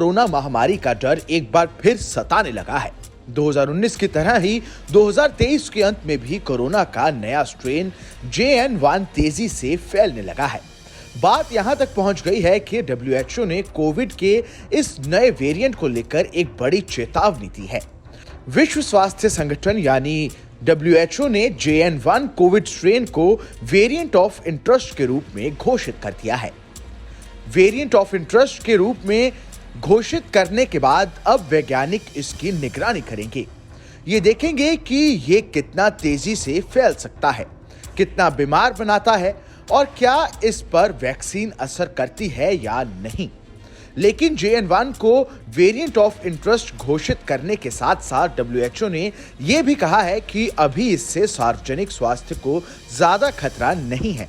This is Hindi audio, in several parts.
कोरोना महामारी का डर एक बार फिर सताने लगा है। 2019 की तरह ही 2023 के अंत में भी कोरोना का नया स्ट्रेन JN1 तेजी से फैलने लगा है। बात यहां तक पहुंच गई है कि WHO ने कोविड के इस नए वेरिएंट को लेकर एक बड़ी चेतावनी दी है। विश्व स्वास्थ्य संगठन यानी WHO ने JN1 कोविड स्ट्रेन को वेरिएंट ऑफ इंटरेस्ट के रूप में घोषित कर दिया है। वेरिएंट ऑफ इंटरेस्ट के रूप में घोषित करने के बाद अब वैज्ञानिक इसकी निगरानी करेंगे। ये देखेंगे कि ये कितना तेजी से फैल सकता है, कितना बीमार बनाता है और क्या इस पर वैक्सीन असर करती है या नहीं। लेकिन JN1 को वेरिएंट ऑफ इंटरेस्ट घोषित करने के साथ साथ WHO ने यह भी कहा है कि अभी इससे सार्वजनिक स्वास्थ्य को ज्यादा खतरा नहीं है।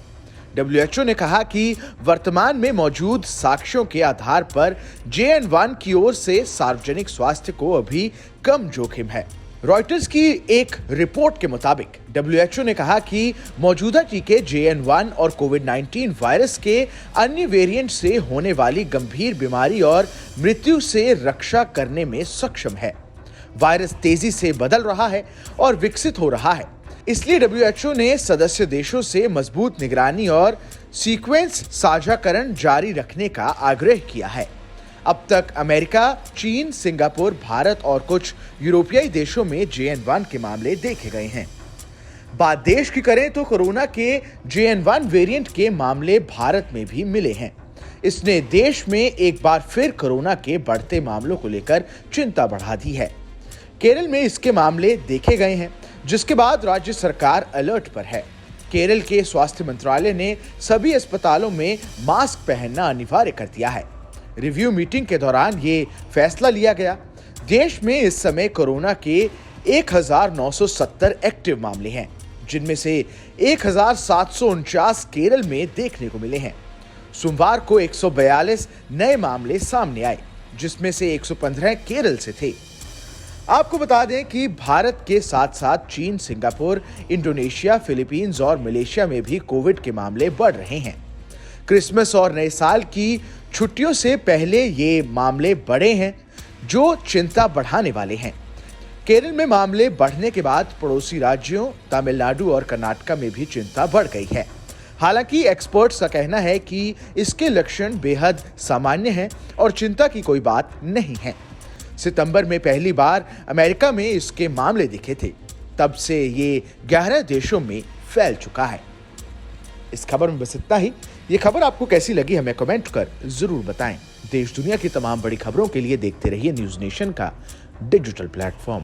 WHO ने कहा कि वर्तमान में मौजूद साक्ष्यों के आधार पर JN1 की ओर से सार्वजनिक स्वास्थ्य को अभी कम जोखिम है। रॉयटर्स की एक रिपोर्ट के मुताबिक WHO ने कहा कि मौजूदा टीके JN1 और कोविड-19 वायरस के अन्य वेरिएंट से होने वाली गंभीर बीमारी और मृत्यु से रक्षा करने में सक्षम है। वायरस तेजी से बदल रहा है और विकसित हो रहा है, इसलिए WHO ने सदस्य देशों से मजबूत निगरानी और सीक्वेंस साझाकरण जारी रखने का आग्रह किया है। अब तक अमेरिका, चीन, सिंगापुर, भारत और कुछ यूरोपीय देशों में JN1 के मामले देखे गए हैं। बात देश की करें तो कोरोना के JN1 वेरिएंट के मामले भारत में भी मिले हैं। इसने देश में एक बार फिर कोरोना के बढ़ते मामलों को लेकर चिंता बढ़ा दी है। केरल में इसके मामले देखे गए हैं, जिसके बाद राज्य सरकार अलर्ट पर है। केरल के स्वास्थ्य मंत्रालय ने सभी अस्पतालों में मास्क पहनना अनिवार्य कर दिया है। रिव्यू मीटिंग के दौरान ये फैसला लिया गया। देश में इस समय कोरोना के 1970 एक्टिव मामले हैं, जिनमें से 1749 केरल में देखने को मिले हैं। सोमवार को 142 नए मामले सामने आए, जिसमें से 115 केरल से थे। आपको बता दें कि भारत के साथ साथ चीन, सिंगापुर, इंडोनेशिया, फिलीपींस और मलेशिया में भी कोविड के मामले बढ़ रहे हैं। क्रिसमस और नए साल की छुट्टियों से पहले ये मामले बढ़े हैं, जो चिंता बढ़ाने वाले हैं। केरल में मामले बढ़ने के बाद पड़ोसी राज्यों तमिलनाडु और कर्नाटक में भी चिंता बढ़ गई है। हालांकि एक्सपर्ट्स का कहना है कि इसके लक्षण बेहद सामान्य हैं और चिंता की कोई बात नहीं है। सितंबर में पहली बार अमेरिका में इसके मामले दिखे थे, तब से ये 11 देशों में फैल चुका है। इस खबर में बस इतना ही। ये खबर आपको कैसी लगी हमें कमेंट कर जरूर बताएं। देश दुनिया की तमाम बड़ी खबरों के लिए देखते रहिए न्यूज़ नेशन का डिजिटल प्लेटफॉर्म।